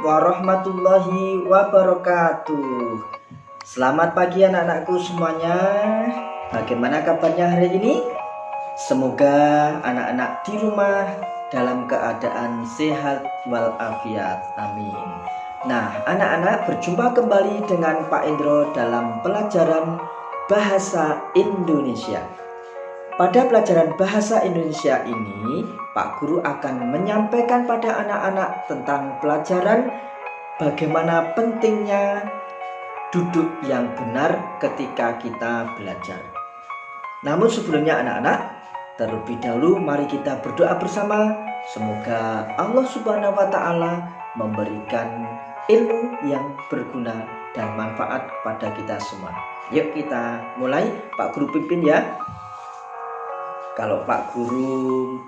warahmatullahi wabarakatuh. Selamat pagi anak-anakku semuanya. Bagaimana kabarnya hari ini? Semoga anak-anak di rumah dalam keadaan sehat walafiat. Amin. Nah, anak-anak, berjumpa kembali dengan Pak Indro dalam pelajaran Bahasa Indonesia. Pada pelajaran Bahasa Indonesia ini, Pak Guru akan menyampaikan pada anak-anak tentang pelajaran bagaimana pentingnya duduk yang benar ketika kita belajar. Namun sebelumnya anak-anak, terlebih dahulu mari kita berdoa bersama. Semoga Allah Subhanahu wa Ta'ala memberikan ilmu yang berguna dan manfaat kepada kita semua. Yuk kita mulai, Pak Guru pimpin ya. Kalau Pak Guru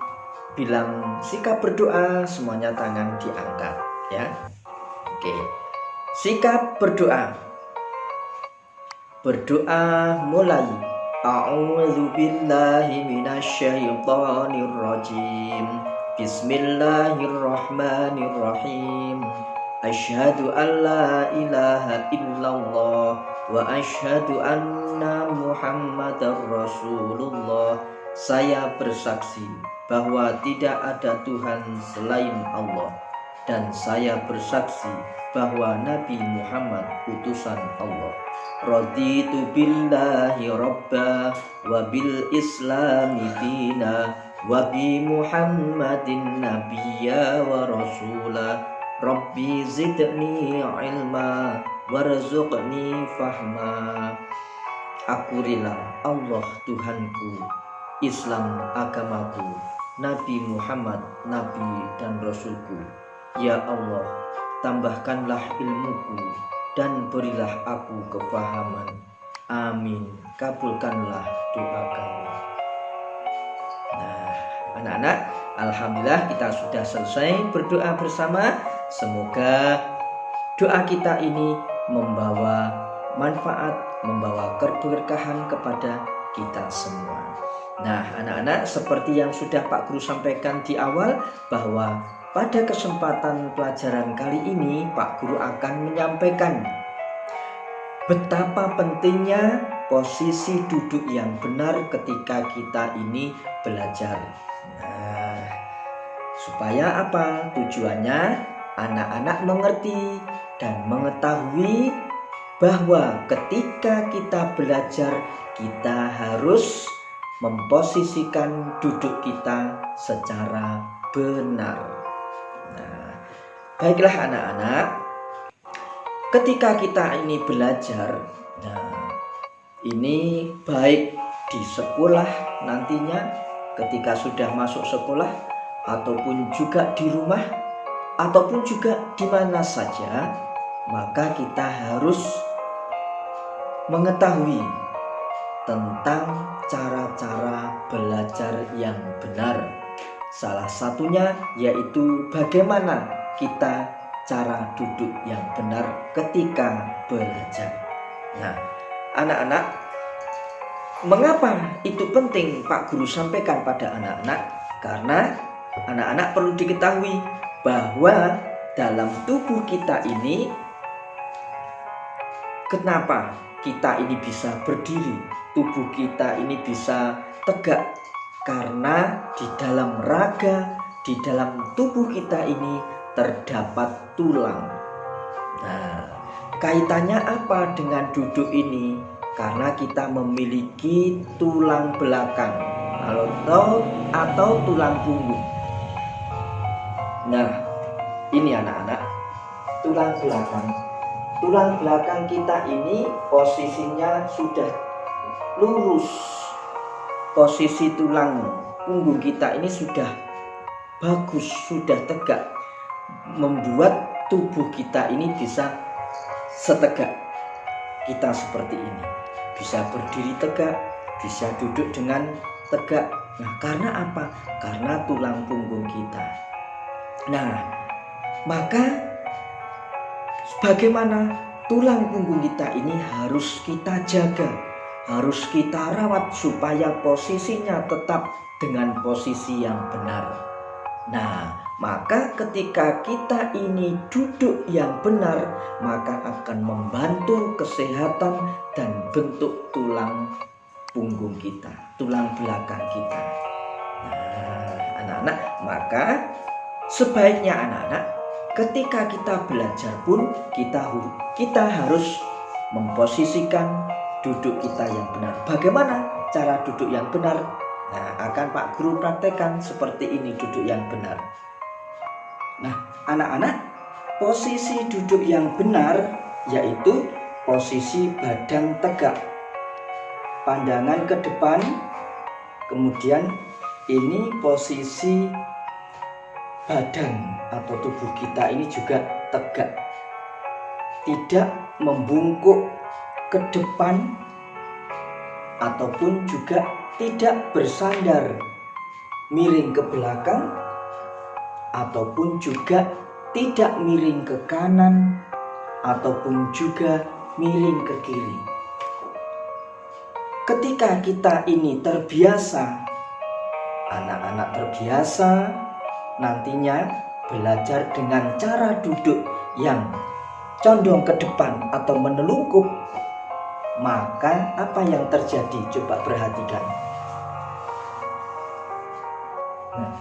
bilang sikap berdoa, semuanya tangan diangkat ya. Oke. Sikap berdoa. Berdoa mulai. A'udzu billahi minasyaitonir rajim. Bismillahirrahmanirrahim. Asyhadu an la ilaha illallah wa asyhadu anna Muhammadar Rasulullah. Saya bersaksi bahwa tidak ada Tuhan selain Allah, dan saya bersaksi bahwa Nabi Muhammad utusan Allah. Raditu billahi robba wa bil islami dina wa bi Muhammadin nabiyya wa rasula. Rabbi zidni ilma warzuqni fahma. Akurilah Allah Tuhanku, Islam agamaku, Nabi Muhammad Nabi dan Rasulku. Ya Allah, tambahkanlah ilmuku dan berilah aku kefahaman. Amin. Kabulkanlah doa kami. Nah, anak-anak, alhamdulillah kita sudah selesai berdoa bersama. Semoga doa kita ini membawa manfaat, membawa keberkahan kepada kita semua. Nah, anak-anak, seperti yang sudah Pak Guru sampaikan di awal, bahwa pada kesempatan pelajaran kali ini Pak Guru akan menyampaikan betapa pentingnya posisi duduk yang benar ketika kita ini belajar. Nah, supaya apa? Tujuannya anak-anak mengerti dan mengetahui bahwa ketika kita belajar, kita harus memposisikan duduk kita secara benar. Nah, baiklah anak-anak, ketika kita ini belajar, nah, ini baik di sekolah nantinya ketika sudah masuk sekolah, ataupun juga di rumah, ataupun juga di mana saja, maka kita harus mengetahui tentang cara-cara belajar yang benar. Salah satunya yaitu bagaimana kita cara duduk yang benar ketika belajar. Nah, anak-anak, mengapa itu penting Pak Guru sampaikan pada anak-anak? Karena anak-anak perlu diketahui bahwa dalam tubuh kita ini, kenapa kita ini bisa berdiri, tubuh kita ini bisa tegak? Karena di dalam raga, di dalam tubuh kita ini terdapat tulang. Nah, kaitannya apa dengan duduk ini? Karena kita memiliki tulang belakang atau tulang punggung. Nah, ini anak-anak, tulang belakang. Tulang belakang kita ini posisinya sudah lurus. Posisi tulang punggung kita ini sudah bagus, sudah tegak, membuat tubuh kita ini bisa setegak kita seperti ini. Bisa berdiri tegak, bisa duduk dengan tegak. Nah, karena apa? Karena tulang punggung kita. Nah, maka bagaimana tulang punggung kita ini harus kita jaga, harus kita rawat supaya posisinya tetap dengan posisi yang benar. Nah, Maka ketika kita ini duduk yang benar, maka akan membantu kesehatan dan bentuk tulang punggung kita, tulang belakang kita. Nah, anak-anak, maka sebaiknya anak-anak ketika kita belajar pun kita harus memposisikan duduk kita yang benar. Bagaimana cara duduk yang benar? Nah, akan Pak Guru praktekkan seperti ini duduk yang benar. Nah, anak-anak, posisi duduk yang benar yaitu posisi badan tegak, pandangan ke depan, kemudian ini posisi badan atau tubuh kita ini juga tegak, tidak membungkuk ke depan ataupun juga tidak bersandar miring ke belakang ataupun juga tidak miring ke kanan ataupun juga miring ke kiri. Ketika kita ini terbiasa, anak-anak terbiasa nantinya belajar dengan cara duduk yang condong ke depan atau menelungkup, maka apa yang terjadi? Coba perhatikan. Nah,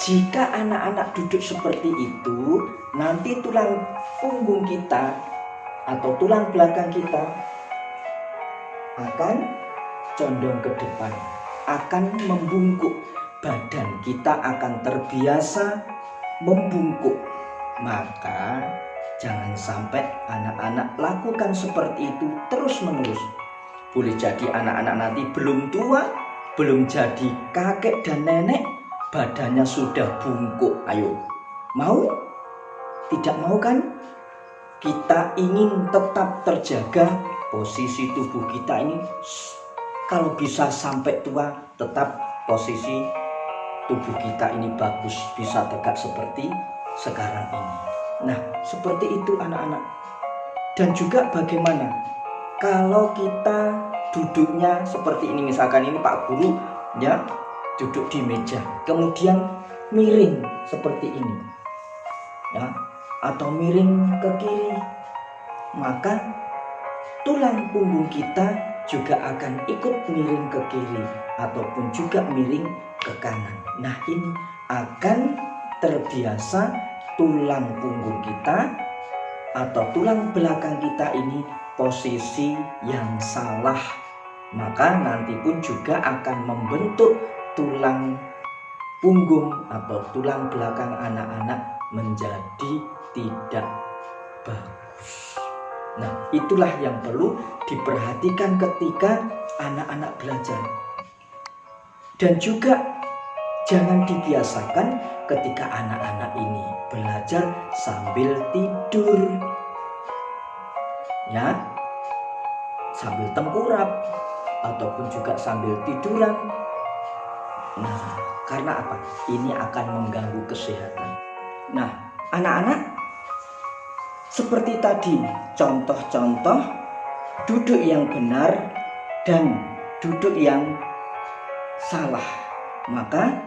jika anak-anak duduk seperti itu, nanti tulang punggung kita atau tulang belakang kita akan condong ke depan, akan membungkuk. Badan kita akan terbiasa membungkuk. Maka jangan sampai anak-anak lakukan seperti itu terus-menerus. Boleh jadi anak-anak nanti belum tua, belum jadi kakek dan nenek, badannya sudah bungkuk. Ayo, mau? Tidak mau kan? Kita ingin tetap terjaga posisi tubuh kita ini, kalau bisa sampai tua tetap posisi tubuh kita ini bagus, bisa tegak seperti sekarang ini. Nah, seperti itu anak-anak. Dan juga bagaimana kalau kita duduknya seperti ini, misalkan ini Pak Guru ya duduk di meja, kemudian miring seperti ini ya, atau miring ke kiri, maka tulang punggung kita juga akan ikut miring ke kiri ataupun juga miring ke kanan. Nah, ini akan terbiasa tulang punggung kita atau tulang belakang kita ini posisi yang salah. Maka nanti pun juga akan membentuk tulang punggung atau tulang belakang anak-anak menjadi tidak bagus. Nah, itulah yang perlu diperhatikan ketika anak-anak belajar. Dan juga jangan dibiasakan ketika anak-anak ini belajar sambil tidur. Ya, sambil tengkurap ataupun juga sambil tiduran. Nah, karena apa? Ini akan mengganggu kesehatan. Nah, anak-anak, seperti tadi contoh-contoh duduk yang benar dan duduk yang salah, maka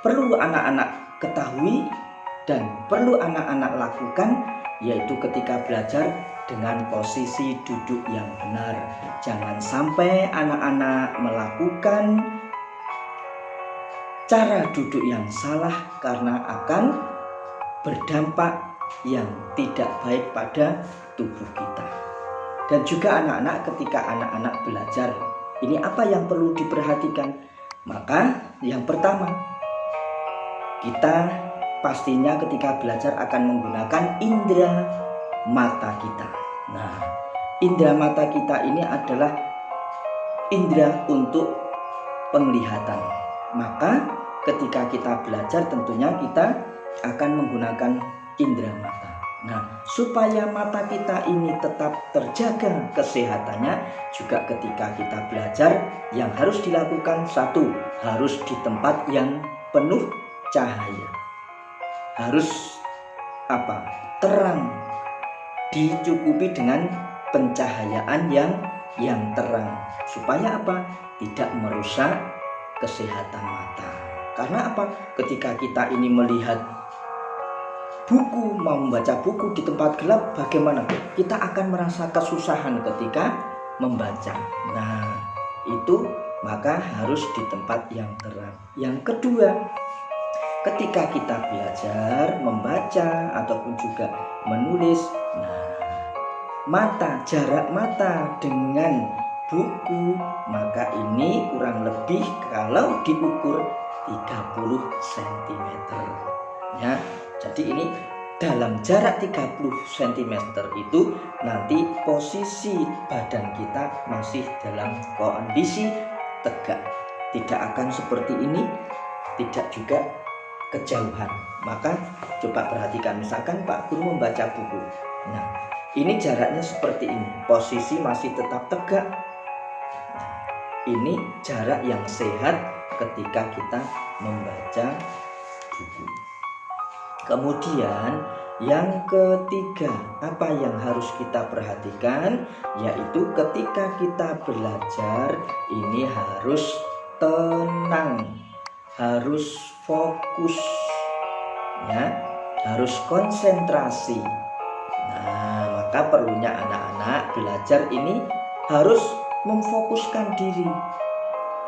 perlu anak-anak ketahui dan perlu anak-anak lakukan, yaitu ketika belajar dengan posisi duduk yang benar. Jangan sampai anak-anak melakukan cara duduk yang salah karena akan berdampak yang tidak baik pada tubuh kita. Dan juga anak-anak, ketika anak-anak belajar, ini apa yang perlu diperhatikan? Maka yang pertama, kita pastinya ketika belajar akan menggunakan indera mata kita. Nah, indera mata kita ini adalah indera untuk penglihatan. Maka ketika kita belajar tentunya kita akan menggunakan indera mata. Nah, supaya mata kita ini tetap terjaga kesehatannya, juga ketika kita belajar yang harus dilakukan, satu, harus di tempat yang penuh cahaya. Harus terang, dicukupi dengan pencahayaan yang terang, supaya tidak merusak kesehatan mata. Karena apa? Ketika kita ini melihat buku, mau membaca buku di tempat gelap, bagaimana? Kita akan merasa kesusahan ketika membaca. Nah, itu maka harus di tempat yang terang. Yang kedua, ketika kita belajar membaca ataupun juga menulis, jarak mata dengan buku, maka ini kurang lebih kalau diukur 30 cm ya. Jadi ini dalam jarak 30 cm itu nanti posisi badan kita masih dalam kondisi tegak, tidak akan seperti ini, tidak juga kejauhan. Maka coba perhatikan, misalkan Pak Guru membaca buku, nah ini jaraknya seperti ini, posisi masih tetap tegak. Ini jarak yang sehat ketika kita membaca buku. Kemudian yang ketiga, apa yang harus kita perhatikan, yaitu ketika kita belajar ini harus tenang, harus fokus ya, harus konsentrasi. Nah, maka perlunya anak-anak belajar ini harus memfokuskan diri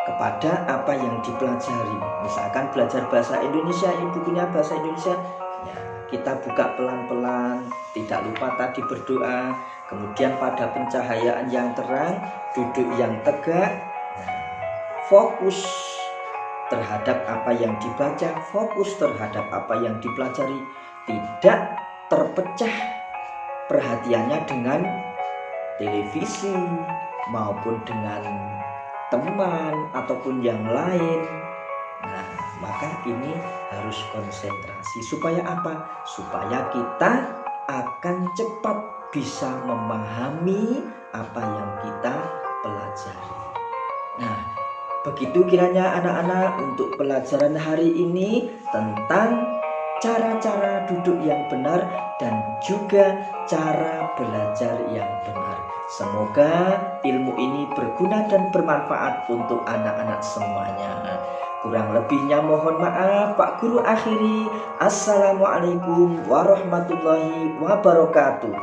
kepada apa yang dipelajari. Misalkan belajar bahasa Indonesia, ini bukunya bahasa Indonesia ya, kita buka pelan-pelan, tidak lupa tadi berdoa, kemudian pada pencahayaan yang terang, duduk yang tegak, fokus terhadap apa yang dibaca, fokus terhadap apa yang dipelajari, tidak terpecah perhatiannya dengan televisi maupun dengan teman ataupun yang lain. Nah, maka ini harus konsentrasi. Supaya apa? Supaya kita akan cepat bisa memahami apa yang kita pelajari. Nah, begitu kiranya anak-anak untuk pelajaran hari ini tentang cara-cara duduk yang benar dan juga cara belajar yang benar. Semoga ilmu ini berguna dan bermanfaat untuk anak-anak semuanya. Kurang lebihnya mohon maaf. Pak Guru akhiri. Assalamualaikum warahmatullahi wabarakatuh.